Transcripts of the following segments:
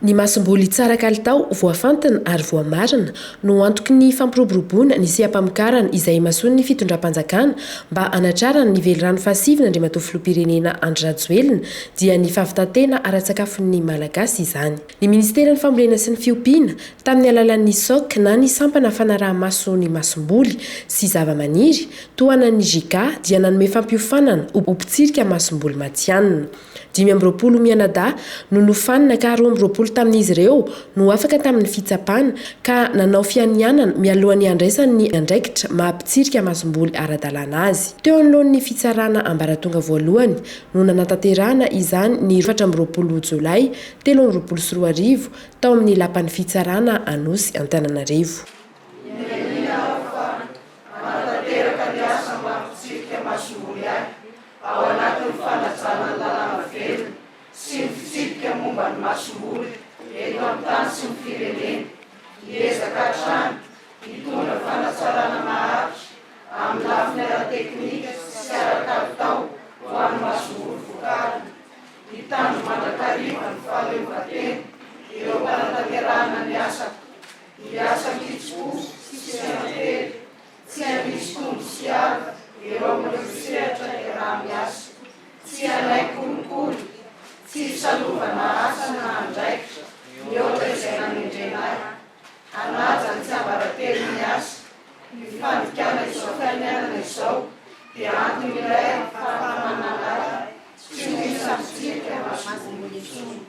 Ny masomboly tsara kalitao voafantina ary voamarina no antoky ny fampiroboroboana ny sehampamokarana izay masony ny fitondram-panjakana mba hanatrarana ny velirano fasivina Andriamatoa Filoham-pirenena Andry Rajoelina dia ny fahavitantena ara-tsakafon'ny Malagasy izany. Ny Ministeran'ny Fambolena sy ny Fiompiana tamin'ny alalan'ny SOC na ny sampana fanaraha-maso ny masomboly sy zava-maniry toana ny JICA dia nanome fampiofanana ho mpitsirika masomboly matianina. 520 mianadahy no nofanina ka 12 tamin'izy ireo no afaka tamin'ny fitsapana ka nanao fianianana mialohan'ny andraisan'ny andraikitra mahampitsirika masomboly ara-dalàna azy. Teo anoloan'ny fitsarana ambaratonga voalohany no nanatanterahana izany ny 14 Jolay 2024 tao amin'ny lapan'ny fitsarana Anosy Antananarivo. Ao anatin'ny fanajana ny lalàna velona sy ny fitsipika momba ny masomboly eto amin'ny tany sy ny firenena. Hiezaka hatrany hitondra fanatsarana maharitra amin'ny lafiny ara-teknika sy ara-kalitao ho an'ny masomboly vokarina. Hitandro mandrakariva ny fahaleovan-tena ireo mpanantanterahana ny asako. Hiasa mitso sy anately tsy hangisy tombo sy ava ireo amin'ireo sehatra raha miasa. Tsy anay kolikoly, tsy salovana asa na andraikitra mihoatra izay nanendrenay. Anaja ny tsy ambarately ny asa. Ny fandikana izao fiainana izao dia antony ilay fahamanana tsy misy amitsika masomboly intsony.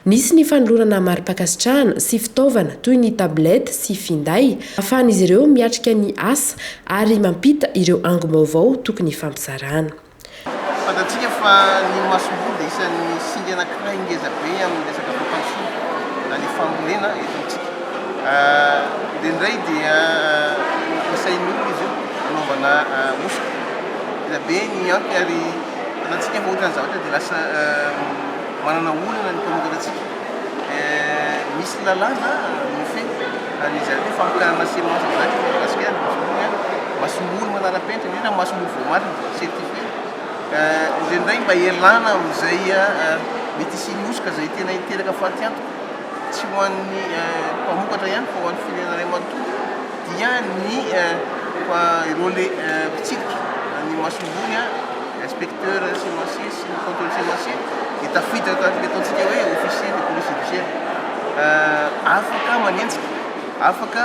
Nisy ny fanolorana mari-pakasitrahana sy fitaovana toy ny tablety sy finday ahafahan'izy ireo miatrika ny asa ary mampita ireo angom-baovao tokony fampizarana. Fantatsika fa ny masomboly dia isan'ny singa anankiray ngeza be amin'ny resaka fampansoana ny fambolena eto amintsika. Indray dia isain'olona izy io anaovana osika. Ela be ny antony ary fantatsika fa ohatra ny zavatra dia lasa manana olana ny mpamokatra antsika. Misy lalàna mifehy an'izy ireo famokarana semence zany Madagasikara masomboly manara-penitra indrindra masomboly voamarina certifié. Indrindray mba ialana amin'izay mety hisy osika izay tena hiteraka fahaty antoka tsy ho an'ny mpamokatra ihany fa ho an'ny firenena iray manontolo dia ny ireo le mpitsirika ny masomboly inspecteur semencier sy ny contrôle semencier dia tafiditra tamin'ilay ataontsika hoe officier de police judiciaire. Afaka manenjika, afaka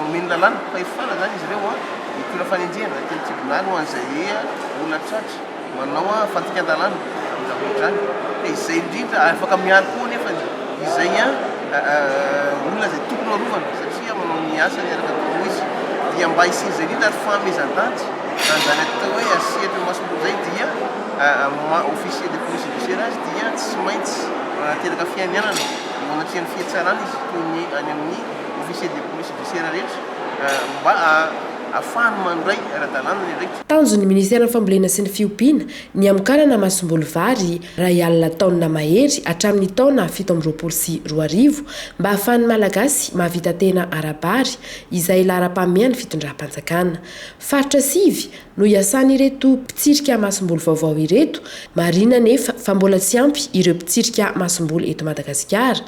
omeny lalàna fahefana zany izy ireo hitondra fanenjehana teny tribunal ho an'izay olona tratra manao fantikan-dalàna amin'ny zavatra zany. Izay indrindra afaka miaro koa nefa izay olona izay tokony arovana satria manao ny asany araka tokony izy dia mba hisinzay indrindra ary fahamezan-tany zany atao hoe asehatra masomboly zay dia officier de police judiciaire azy dia tsy maintsy teraka fianianana manatrian'ny fiatsarana izy toy ny any amin'ny officier de police judiciaire rehetra mba afahany mandray ara-dalàna ny raika. Tanjon'ny Ministeran'ny Fambolena sy ny Fiompiana ny amokarana masomboly vary ray alina taona mahery hatramin'ny taona 2024 mba ahafahan'ny Malagasy mahavita tena arabary izay lara-pamehan'ny fitondram-panjakana. Faritra sivy no iasan' ireto mpitsirika masomboly vaovao ireto, marina nefa fa mbola tsy ampy ireo mpitsirika masomboly eto Madagasikara.